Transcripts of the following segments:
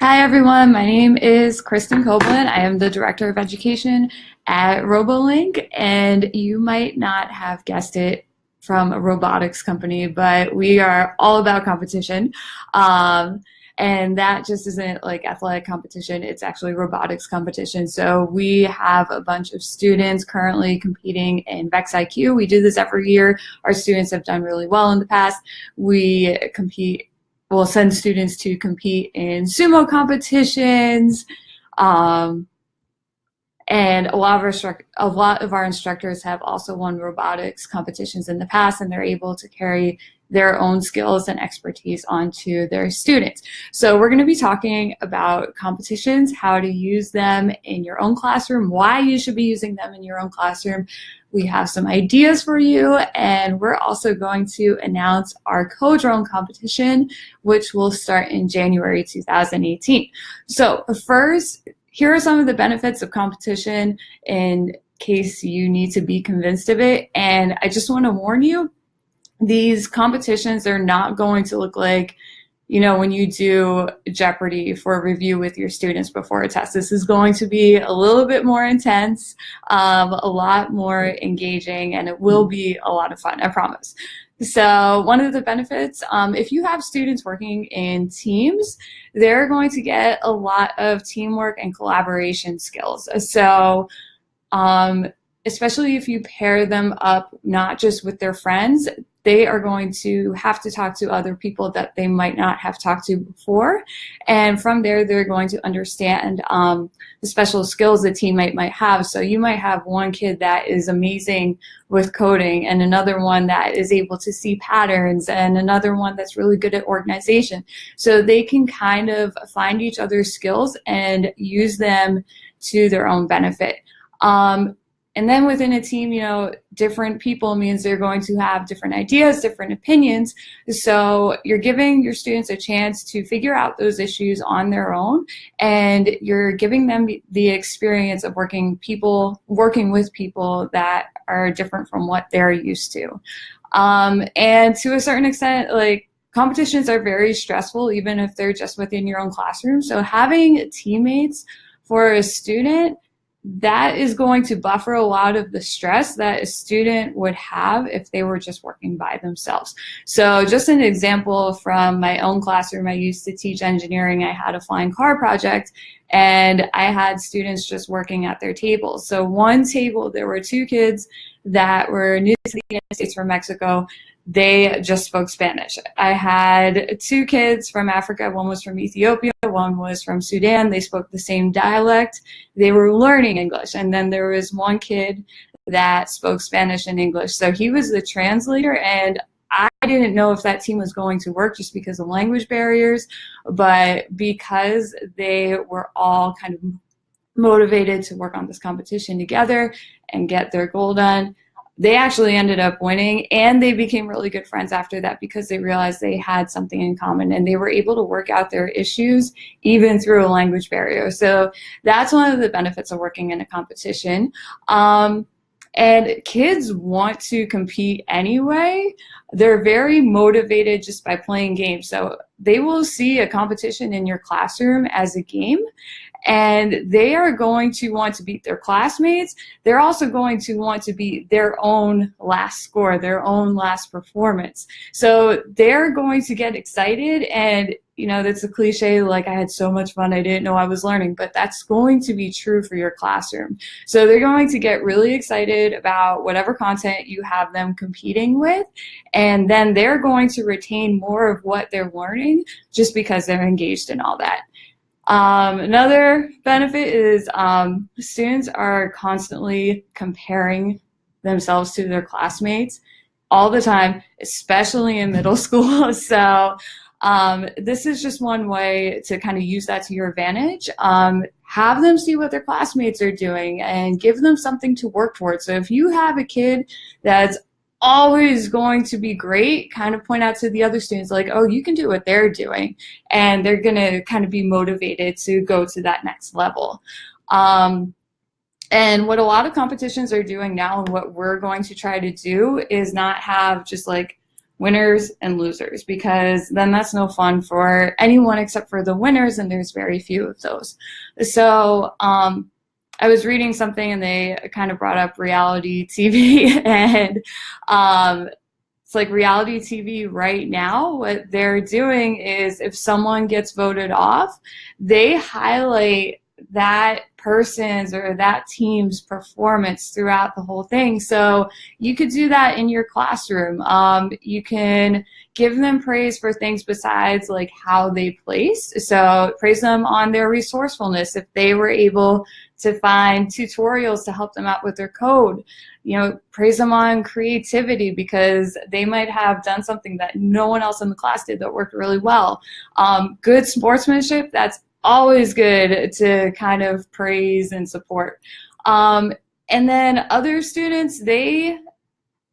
Hi everyone, my name is Kristen Copeland. I am the Director of Education at Robolink, and you might not have guessed it from a robotics company, but we are all about competition. And that just isn't like athletic competition, it's actually robotics competition. So we have a bunch of students currently competing in VEX IQ. We do this every year. Our students have done really well in the past. We'll send students to compete in sumo competitions, and a lot of our instructors have also won robotics competitions in the past, and they're able to carry their own skills and expertise onto their students. So we're going to be talking about competitions, how to use them in your own classroom, why you should be using them in your own classroom. We have some ideas for you, and we're also going to announce our CoDrone competition, which will start in January 2018. So first, here are some of the benefits of competition in case you need to be convinced of it. And I just want to warn you, these competitions are not going to look like, when you do Jeopardy for a review with your students before a test. This is going to be a little bit more intense, a lot more engaging, and it will be a lot of fun, I promise. So one of the benefits, if you have students working in teams, they're going to get a lot of teamwork and collaboration skills. So especially if you pair them up not just with their friends, they are going to have to talk to other people that they might not have talked to before. And from there, they're going to understand the special skills a teammate might have. So you might have one kid that is amazing with coding, and another one that is able to see patterns, and another one that's really good at organization. So they can kind of find each other's skills and use them to their own benefit. And then within a team, different people means they're going to have different ideas, different opinions. So you're giving your students a chance to figure out those issues on their own, and you're giving them the experience of working with people that are different from what they're used to. And to a certain extent, competitions are very stressful, even if they're just within your own classroom. So having teammates for a student, that is going to buffer a lot of the stress that a student would have if they were just working by themselves. So just an example from my own classroom, I used to teach engineering. I had a flying car project, and I had students just working at their tables. So one table, there were two kids that were new to the United States from Mexico. They just spoke Spanish. I had two kids from Africa. One was from Ethiopia, one was from Sudan. They spoke the same dialect. They were learning English. And then there was one kid that spoke Spanish and English. So he was the translator, and I didn't know if that team was going to work just because of language barriers, but because they were all kind of motivated to work on this competition together and get their goal done, they actually ended up winning, and they became really good friends after that because they realized they had something in common, and they were able to work out their issues even through a language barrier. So that's one of the benefits of working in a competition. And kids want to compete anyway. They're very motivated just by playing games. So they will see a competition in your classroom as a game, and they are going to want to beat their classmates. They're also going to want to beat their own last score, their own last performance. So they're going to get excited, and that's a cliche, like, I had so much fun, I didn't know I was learning, but that's going to be true for your classroom. So they're going to get really excited about whatever content you have them competing with, and then they're going to retain more of what they're learning just because they're engaged in all that. Another benefit is students are constantly comparing themselves to their classmates all the time, especially in middle school. So this is just one way to kind of use that to your advantage. Have them see what their classmates are doing and give them something to work towards. So if you have a kid that's always going to be great, kind of point out to the other students, like, oh, you can do what they're doing, and they're going to kind of be motivated to go to that next level. And what a lot of competitions are doing now, and what we're going to try to do, is not have just like winners and losers, because then that's no fun for anyone except for the winners, and there's very few of those. So I was reading something and they kind of brought up reality TV and it's like reality TV right now, what they're doing is if someone gets voted off, they highlight that person's or that team's performance throughout the whole thing. So you could do that in your classroom. You can give them praise for things besides like how they placed. So praise them on their resourcefulness. If they were able to find tutorials to help them out with their code, you know, praise them on creativity because they might have done something that no one else in the class did that worked really well. Good sportsmanship, that's always good to kind of praise and support. And then other students, they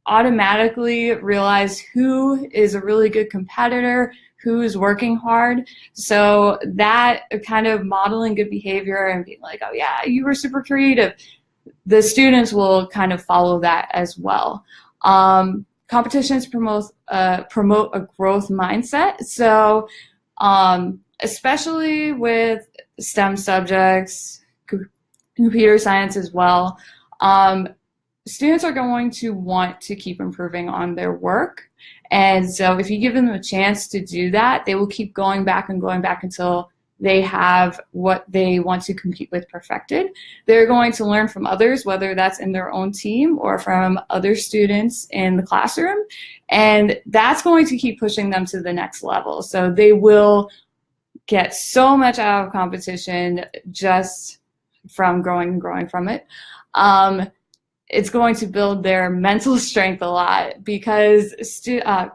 automatically realize who is a really good competitor, who's working hard. So that kind of modeling good behavior and being like, oh yeah, you were super creative, the students will kind of follow that as well. Competitions promote a growth mindset. So especially with STEM subjects, computer science as well, students are going to want to keep improving on their work. And so if you give them a chance to do that, they will keep going back and going back until they have what they want to compete with perfected. They're going to learn from others, whether that's in their own team or from other students in the classroom. And that's going to keep pushing them to the next level. So they will get so much out of competition just from growing and growing from it. It's going to build their mental strength a lot because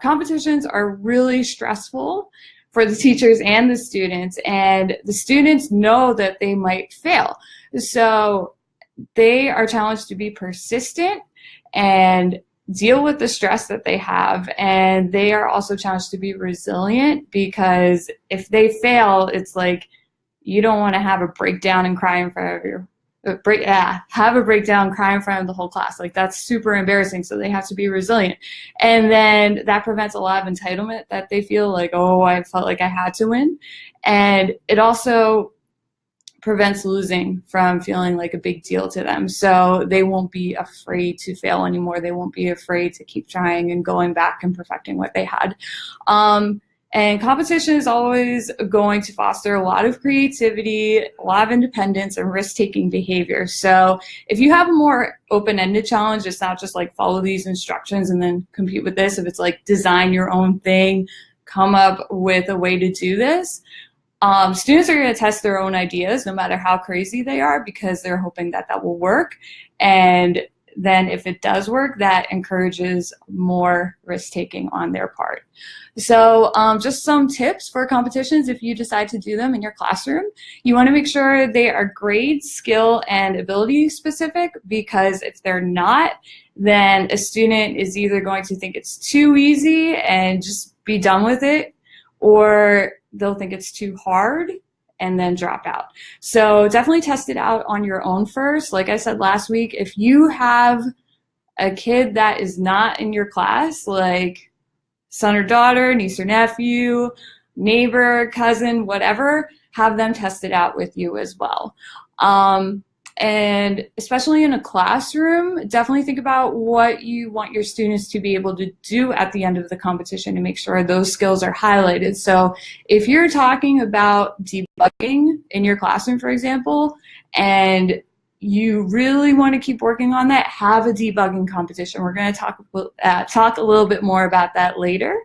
competitions are really stressful for the teachers and the students know that they might fail. So they are challenged to be persistent and deal with the stress that they have, and they are also challenged to be resilient because if they fail, it's like you don't want to have a breakdown and cry in front of your have a breakdown, cry in front of the whole class. Like that's super embarrassing. So they have to be resilient. And then that prevents a lot of entitlement that they feel like, oh, I felt like I had to win. And it also prevents losing from feeling like a big deal to them. So they won't be afraid to fail anymore. They won't be afraid to keep trying and going back and perfecting what they had. And competition is always going to foster a lot of creativity, a lot of independence, and risk-taking behavior. So if you have a more open-ended challenge, it's not just like follow these instructions and then compete with this. If it's like design your own thing, come up with a way to do this, students are going to test their own ideas no matter how crazy they are because they're hoping that that will work. And then if it does work, that encourages more risk-taking on their part. So just some tips for competitions if you decide to do them in your classroom. You want to make sure they are grade, skill, and ability specific, because if they're not, then a student is either going to think it's too easy and just be done with it, or they'll think it's too hard and then drop out. So definitely test it out on your own first. Like I said last week, if you have a kid that is not in your class, like son or daughter, niece or nephew, neighbor, cousin, whatever, have them test it out with you as well. And especially in a classroom, definitely think about what you want your students to be able to do at the end of the competition to make sure those skills are highlighted. So if you're talking about debugging in your classroom, for example, and you really want to keep working on that, have a debugging competition. We're going to talk a little bit more about that later.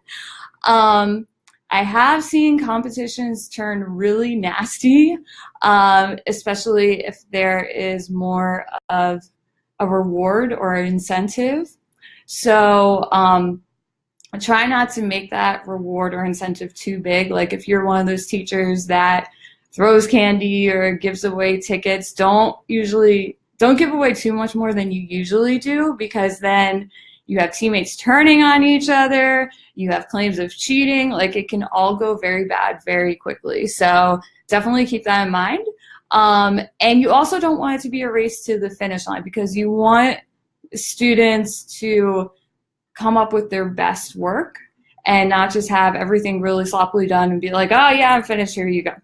I have seen competitions turn really nasty, especially if there is more of a reward or an incentive. So try not to make that reward or incentive too big. Like if you're one of those teachers that throws candy or gives away tickets, don't give away too much more than you usually do, because then you have teammates turning on each other, you have claims of cheating, like it can all go very bad very quickly. So definitely keep that in mind. And you also don't want it to be a race to the finish line, because you want students to come up with their best work. and not just have everything really sloppily done and be like, oh yeah, I'm finished, here you go.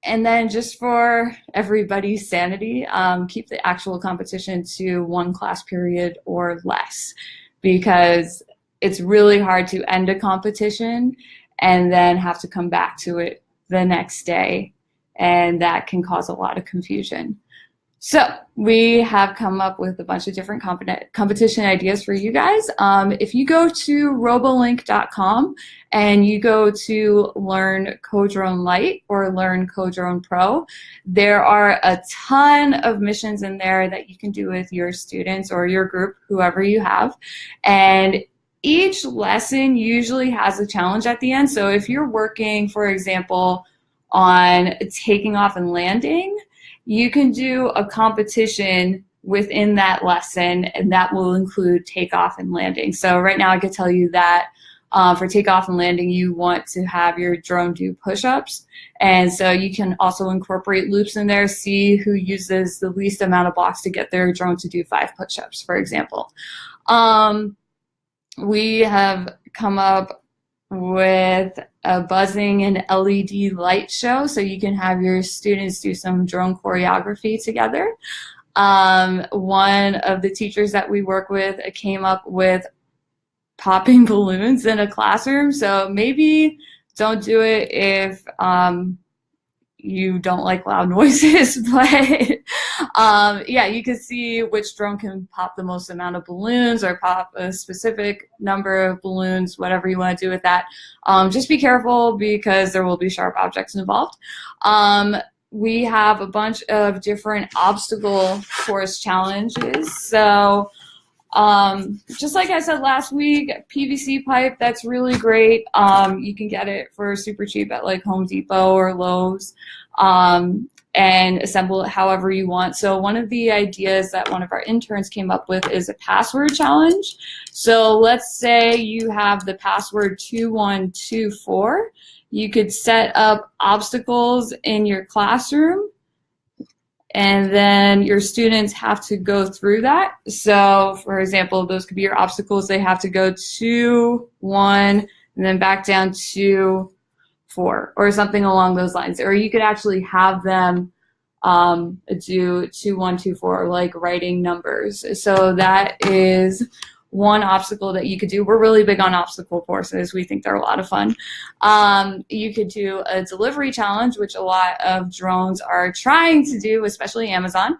And then just for everybody's sanity, keep the actual competition to 1 class period or less, because it's really hard to end a competition and then have to come back to it the next day, and that can cause a lot of confusion. So we have come up with a bunch of different competition ideas for you guys. If you go to robolink.com and you go to learn CoDrone Lite or learn CoDrone Pro, there are a ton of missions in there that you can do with your students or your group, whoever you have. And each lesson usually has a challenge at the end. So if you're working, for example, on taking off and landing, you can do a competition within that lesson, and that will include takeoff and landing. So right now I could tell you that for takeoff and landing, you want to have your drone do push-ups. And so you can also incorporate loops in there, see who uses the least amount of blocks to get their drone to do 5 push-ups, for example. We have come up with a buzzing and LED light show, so you can have your students do some drone choreography together. One of the teachers that we work with came up with popping balloons in a classroom, so maybe don't do it if you don't like loud noises, but yeah, you can see which drone can pop the most amount of balloons or pop a specific number of balloons, whatever you want to do with that. Just be careful because there will be sharp objects involved. We have a bunch of different obstacle course challenges. So just like I said last week, PVC pipe, that's really great. You can get it for super cheap at like Home Depot or Lowe's, and assemble it however you want. So one of the ideas that one of our interns came up with is a password challenge. So let's say you have the password 2124. You could set up obstacles in your classroom, and then your students have to go through that. So for example, those could be your obstacles. They have to go 2, 1, and then back down to 4 or something along those lines. Or you could actually have them do 2, 1, 2, 4, like writing numbers. So that is one obstacle that you could do. We're really big on obstacle courses. We think they're a lot of fun. You could do a delivery challenge, which a lot of drones are trying to do, especially Amazon.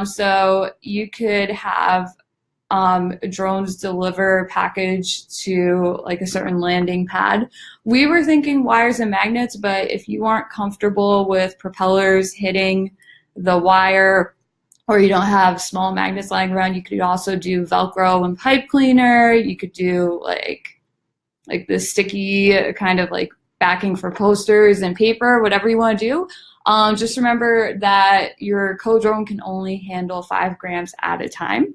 So you could have drones deliver a package to like a certain landing pad. We were thinking wires and magnets, but if you aren't comfortable with propellers hitting the wire, or you don't have small magnets lying around, you could also do Velcro and pipe cleaner. You could do like the sticky kind of like backing for posters and paper, whatever you want to do. Just remember that your CoDrone can only handle 5 grams at a time.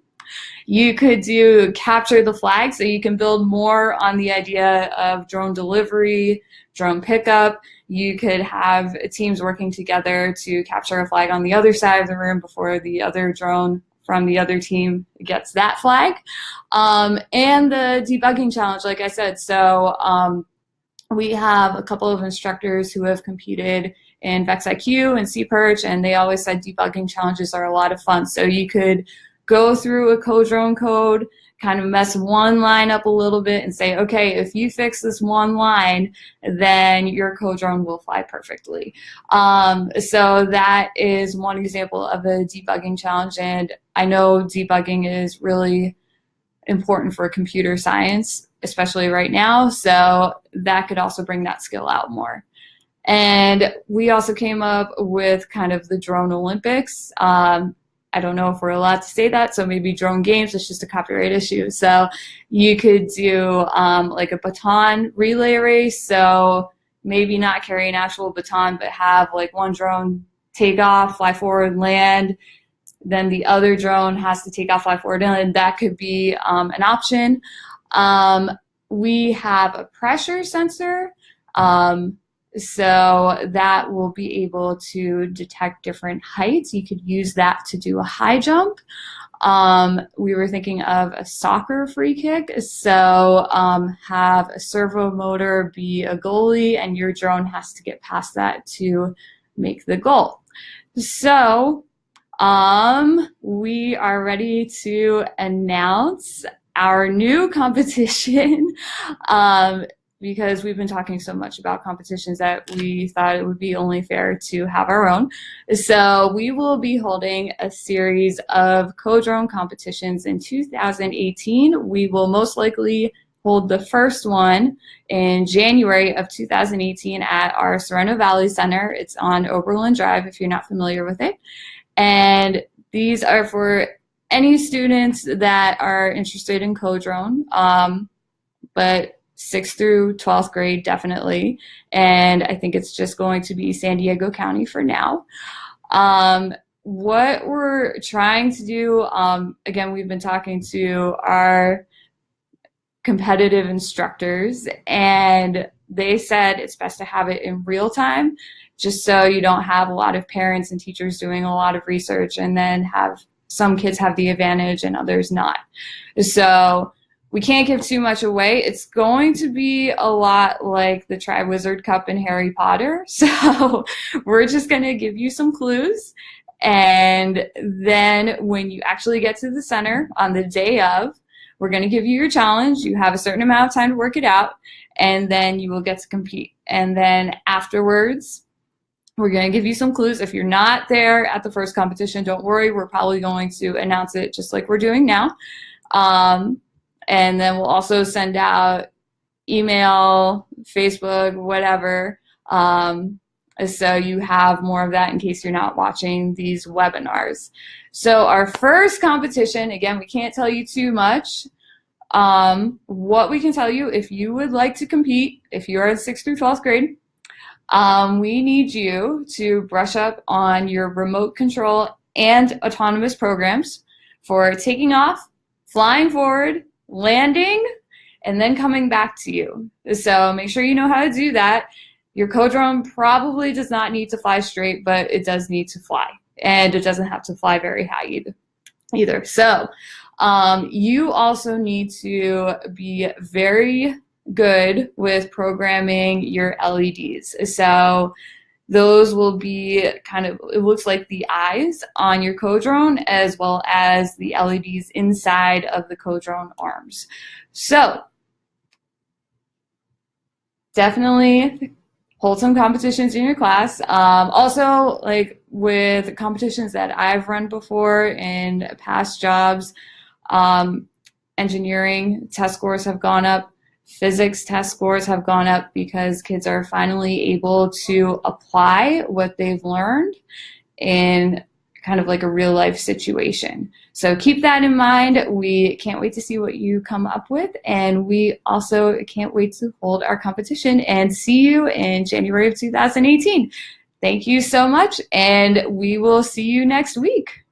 You could do capture the flag, so you can build more on the idea of drone delivery, drone pickup. You could have teams working together to capture a flag on the other side of the room before the other drone from the other team gets that flag. And the debugging challenge, like I said. So we have a couple of instructors who have competed in VexIQ and CPerch, and they always said debugging challenges are a lot of fun. So you could go through a CoDrone code, kind of mess one line up a little bit and say, okay, if you fix this one line, then your CoDrone will fly perfectly. So that is one example of a debugging challenge. And I know debugging is really important for computer science, especially right now. So that could also bring that skill out more. And we also came up with kind of the Drone Olympics. I don't know if we're allowed to say that, so maybe drone games, it's just a copyright issue. So you could do like a baton relay race, so maybe not carry an actual baton, but have like one drone take off, fly forward, land, then the other drone has to take off, fly forward, and that could be an option. We have a pressure sensor. So that will be able to detect different heights. You could use that to do a high jump. We were thinking of a soccer free kick. So have a servo motor be a goalie, and your drone has to get past that to make the goal. So we are ready to announce our new competition. Because we've been talking so much about competitions that we thought it would be only fair to have our own. So we will be holding a series of CoDrone competitions in 2018. We will most likely hold the first one in January of 2018 at our Sereno Valley Center. It's on Oberlin Drive if you're not familiar with it. And these are for any students that are interested in CoDrone, but 6th through 12th grade, definitely. And I think it's just going to be San Diego County for now. What we're trying to do, again, we've been talking to our competitive instructors, and they said it's best to have it in real time, just so you don't have a lot of parents and teachers doing a lot of research and then have some kids have the advantage and others not. So we can't give too much away. It's going to be a lot like the Triwizard Cup in Harry Potter. So we're just going to give you some clues. And then when you actually get to the center on the day of, we're going to give you your challenge. You have a certain amount of time to work it out, and then you will get to compete. And then afterwards, we're going to give you some clues. If you're not there at the first competition, don't worry. We're probably going to announce it just like we're doing now. And then we'll also send out email, Facebook, whatever. So you have more of that in case you're not watching these webinars. So our first competition, again, we can't tell you too much. What we can tell you, if you would like to compete, if you're in 6th through 12th grade, we need you to brush up on your remote control and autonomous programs for taking off, flying forward, landing, and then coming back to you. So make sure you know how to do that. Your CoDrone probably does not need to fly straight, but it does need to fly. And it doesn't have to fly very high either. So you also need to be very good with programming your LEDs. So those will be kind of, it looks like the eyes on your CoDrone as well as the LEDs inside of the CoDrone arms. So definitely hold some competitions in your class. Also, like with competitions that I've run before in past jobs, engineering test scores have gone up. Physics test scores have gone up because kids are finally able to apply what they've learned in kind of like a real life situation. So keep that in mind. We can't wait to see what you come up with, and we also can't wait to hold our competition and see you in January of 2018. Thank you so much, and we will see you next week.